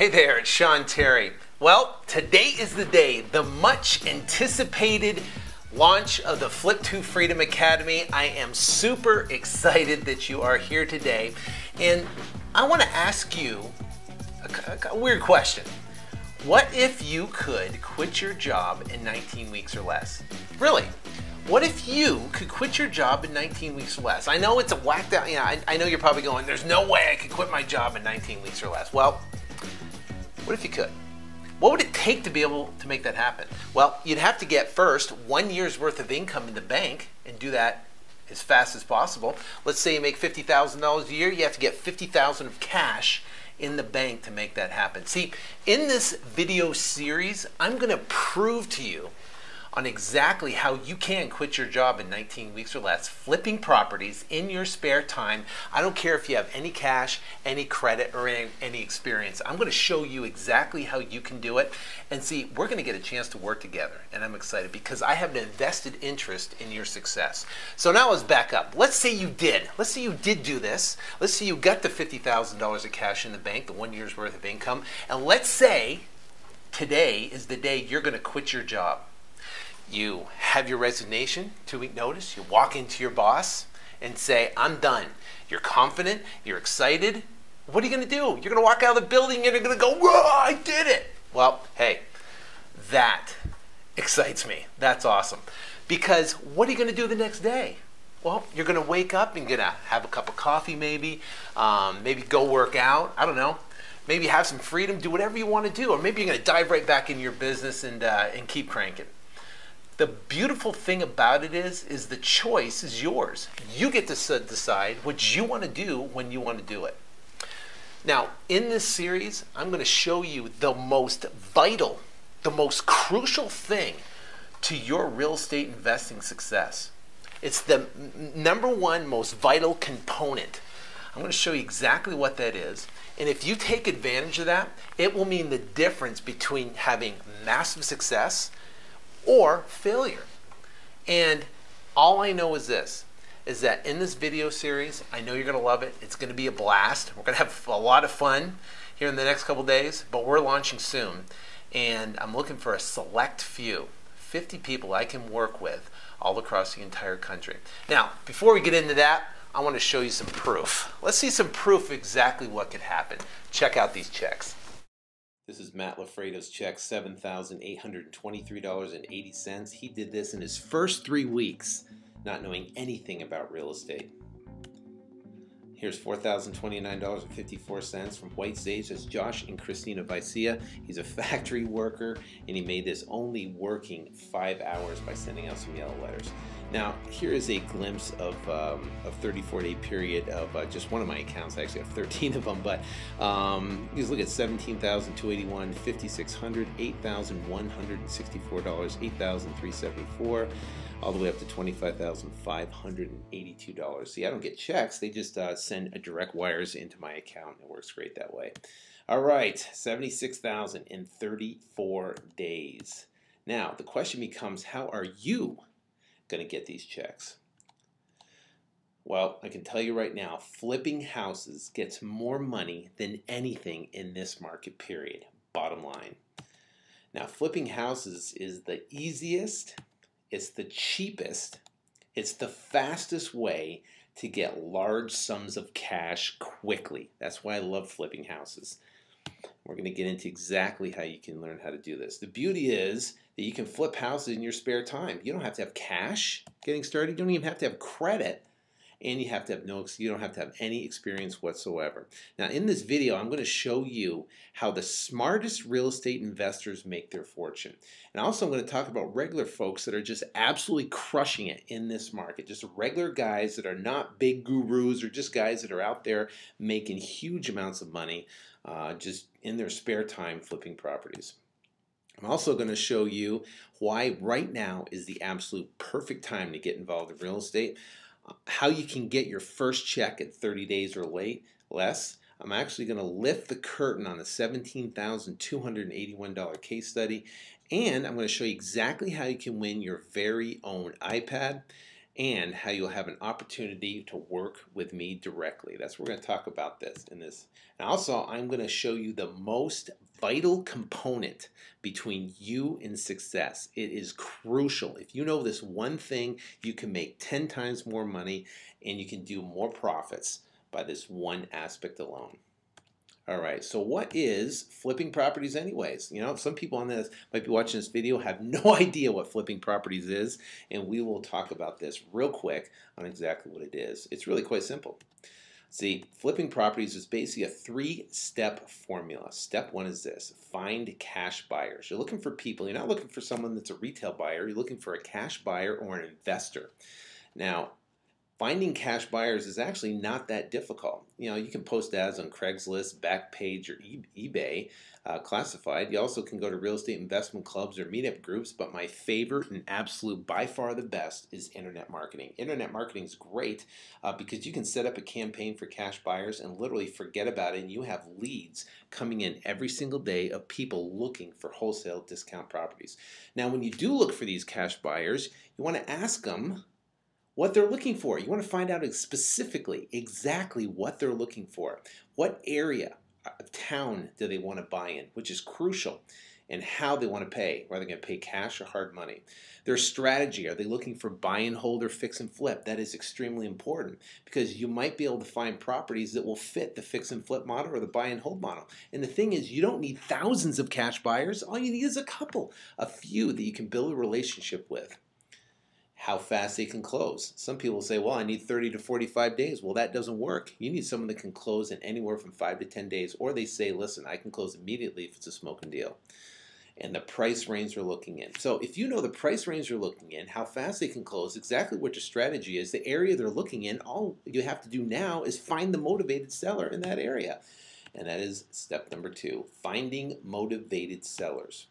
Hey there, it's Sean Terry. Well, today is the day, the much anticipated launch of the Flip2Freedom Academy. I am super excited that you are here today, and I want to ask you a weird question. What if you could quit your job in 19 weeks or less? Really? What if you could quit your job in 19 weeks or less? I know it's a whacked out, I know you're probably going, there's no way I could quit my job in 19 weeks or less. Well, what if you could? What would it take to be able to make that happen? Well, you'd have to get first 1 year's worth of income in the bank and do that as fast as possible. Let's say you make $50,000 a year, you have to get $50,000 of cash in the bank to make that happen. See, in this video series, I'm going to prove to you on exactly how you can quit your job in 19 weeks or less, flipping properties in your spare time. I don't care if you have any cash, any credit, or any experience. I'm going to show you exactly how you can do it. And see, we're going to get a chance to work together. And I'm excited because I have an invested interest in your success. So now let's back up. Let's say you did. Let's say you did do this. Let's say you got the $50,000 of cash in the bank, the 1 year's worth of income. And let's say today is the day you're going to quit your job. You have your resignation, 2-week notice, you walk into your boss and say, I'm done. You're confident, you're excited. What are you going to do? You're going to walk out of the building and you're going to go, whoa, I did it. Well, hey, that excites me. That's awesome. Because what are you going to do the next day? Well, you're going to wake up and you're going to have a cup of coffee maybe go work out, I don't know. Maybe have some freedom, do whatever you want to do. Or maybe you're going to dive right back into your business and keep cranking. The beautiful thing about it is the choice is yours. You get to decide what you want to do when you want to do it. Now, in this series, I'm going to show you the most vital, the most crucial thing to your real estate investing success. It's the number one most vital component. I'm going to show you exactly what that is. And if you take advantage of that, it will mean the difference between having massive success or failure. And all I know is this, is that in this video series, I know you're going to love it. It's going to be a blast. We're going to have a lot of fun here in the next couple days, but we're launching soon. And I'm looking for a select few, 50 people I can work with all across the entire country. Now, before we get into that, I want to show you some proof. Let's see some proof of exactly what could happen. Check out these checks. This is Matt LaFredo's check, $7,823.80. He did this in his first 3 weeks, not knowing anything about real estate. Here's $4,029.54 from White Sage. That's Josh and Christina Vicia. He's a factory worker, and he made this only working 5 hours by sending out some yellow letters. Now, here is a glimpse of a 34-day period of just one of my accounts. I actually have 13 of them, but you just look at $17,281, $5,600, $8,164, $8,374, all the way up to $25,582. See, I don't get checks. They just send direct wires into my account. It works great that way. All right, $76,000 in 34 days. Now, the question becomes, how are you going to get these checks? Well, I can tell you right now, flipping houses gets more money than anything in this market, period. Bottom line. Now, flipping houses is the easiest, it's the cheapest, it's the fastest way to get large sums of cash quickly. That's why I love flipping houses. We're going to get into exactly how you can learn how to do this. The beauty is that you can flip houses in your spare time. You don't have to have cash getting started. You don't even have to have credit. And you don't have to have any experience whatsoever. Now, in this video, I'm going to show you how the smartest real estate investors make their fortune. And also, I'm going to talk about regular folks that are just absolutely crushing it in this market. Just regular guys that are not big gurus, or just guys that are out there making huge amounts of money just in their spare time flipping properties. I'm also going to show you why right now is the absolute perfect time to get involved in real estate. How you can get your first check at 30 days or less. I'm actually going to lift the curtain on the $17,281 case study, and I'm going to show you exactly how you can win your very own iPad and how you'll have an opportunity to work with me directly. That's what we're going to talk about this in this. And also, I'm going to show you the most vital component between you and success. It is crucial. If you know this one thing, you can make 10 times more money and you can do more profits by this one aspect alone. All right, so what is flipping properties anyways? You know, some people on this might be watching this video have no idea what flipping properties is, and we will talk about this real quick on exactly what it is. It's really quite simple. See, flipping properties is basically a 3-step formula. Step 1 is this: find cash buyers. You're looking for people. You're not looking for someone that's a retail buyer. You're looking for a cash buyer or an investor. Now, finding cash buyers is actually not that difficult. You know, you can post ads on Craigslist, Backpage, or eBay classified. You also can go to real estate investment clubs or meetup groups, but my favorite and absolute, by far the best, is internet marketing. Internet marketing is great because you can set up a campaign for cash buyers and literally forget about it, and you have leads coming in every single day of people looking for wholesale discount properties. Now, when you do look for these cash buyers, you want to ask them what they're looking for. You want to find out specifically exactly what they're looking for. What area of town do they want to buy in, which is crucial, and how they want to pay. Are they going to pay cash or hard money? Their strategy, are they looking for buy and hold or fix and flip? That is extremely important because you might be able to find properties that will fit the fix and flip model or the buy and hold model. And the thing is, you don't need thousands of cash buyers. All you need is a few that you can build a relationship with. How fast they can close. Some people say, well, I need 30 to 45 days. Well, that doesn't work. You need someone that can close in anywhere from 5 to 10 days. Or they say, listen, I can close immediately if it's a smoking deal. And the price range they're looking in. So if you know the price range they're looking in, how fast they can close, exactly what your strategy is, the area they're looking in, all you have to do now is find the motivated seller in that area. And that is step number 2, finding motivated sellers.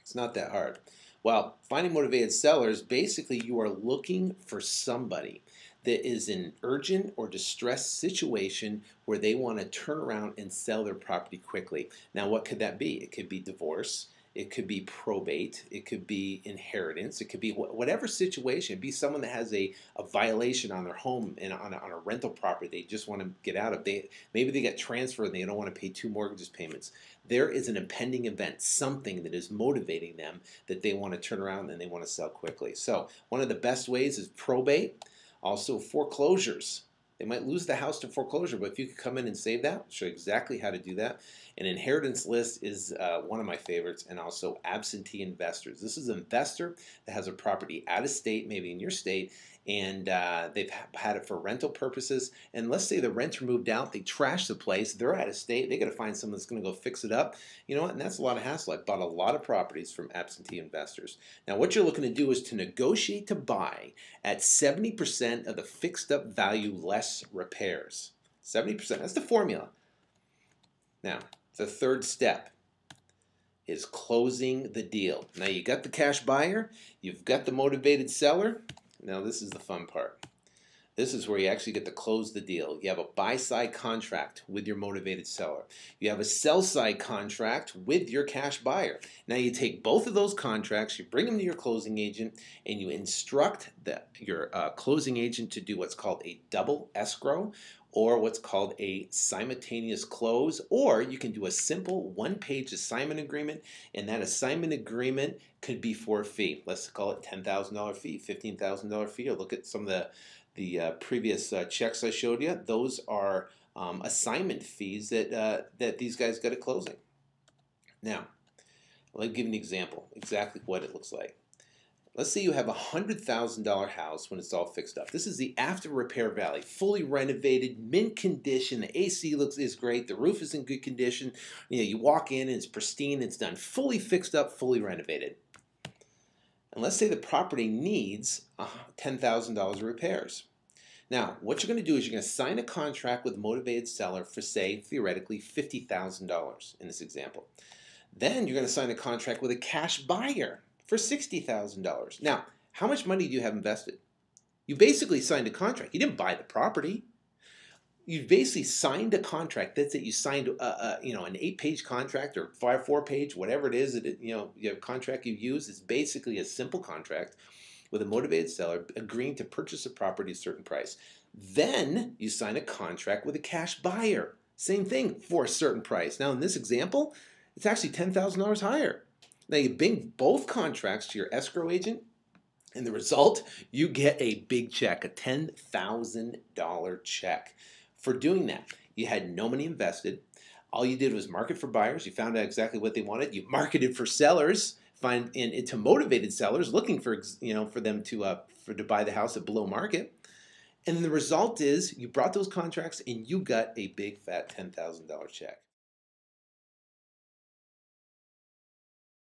It's not that hard. Well, finding motivated sellers, basically you are looking for somebody that is in an urgent or distressed situation where they want to turn around and sell their property quickly. Now, what could that be? It could be divorce. It could be probate. It could be inheritance. It could be whatever situation. It could be someone that has a violation on their home and on a rental property they just want to get out of. Maybe they get transferred and they don't want to pay 2 mortgage payments. There is an impending event, something that is motivating them that they want to turn around and they want to sell quickly. So one of the best ways is probate. Also foreclosures. They might lose the house to foreclosure, but if you could come in and save that, I'll show you exactly how to do that. An inheritance list is one of my favorites, and also absentee investors. This is an investor that has a property out of state, maybe in your state, and they've had it for rental purposes. And let's say the renter moved out, they trashed the place, they're out of state, they got to find someone that's going to go fix it up. You know what? And that's a lot of hassle. I bought a lot of properties from absentee investors. Now, what you're looking to do is to negotiate to buy at 70% of the fixed up value less repairs. 70%, that's the formula. Now, the third step is closing the deal. Now, you got the cash buyer, you've got the motivated seller. Now, this is the fun part. This is where you actually get to close the deal. You have a buy-side contract with your motivated seller. You have a sell-side contract with your cash buyer. Now you take both of those contracts, you bring them to your closing agent, and you instruct your closing agent to do what's called a double escrow, or what's called a simultaneous close, or you can do a simple one-page assignment agreement, and that assignment agreement could be for a fee. Let's call it $10,000 fee, $15,000 fee, or look at some of the previous checks I showed you. Those are assignment fees that these guys got at closing. Now, let me give you an example, exactly what it looks like. Let's say you have a $100,000 house when it's all fixed up. This is the after repair valley, fully renovated, mint condition. The AC is great. The roof is in good condition. You know, you walk in and it's pristine. It's done, fully fixed up, fully renovated. And let's say the property needs $10,000 of repairs. Now, what you're going to do is you're going to sign a contract with a motivated seller for, say, theoretically, $50,000 in this example. Then you're going to sign a contract with a cash buyer for $60,000. Now, how much money do you have invested? You basically signed a contract. You didn't buy the property. You basically signed a contract. That's it. You signed, an 8-page contract or 4-page, whatever it is. Your contract you use is basically a simple contract with a motivated seller agreeing to purchase a property at a certain price. Then you sign a contract with a cash buyer. Same thing for a certain price. Now in this example, it's actually $10,000 higher. Now you bring both contracts to your escrow agent, and the result, you get a big check, a $10,000 check. For doing that, you had no money invested. All you did was market for buyers. You found out exactly what they wanted. You marketed for sellers, to motivated sellers looking for them to buy the house at below market. And the result is you brought those contracts and you got a big fat $10,000 check.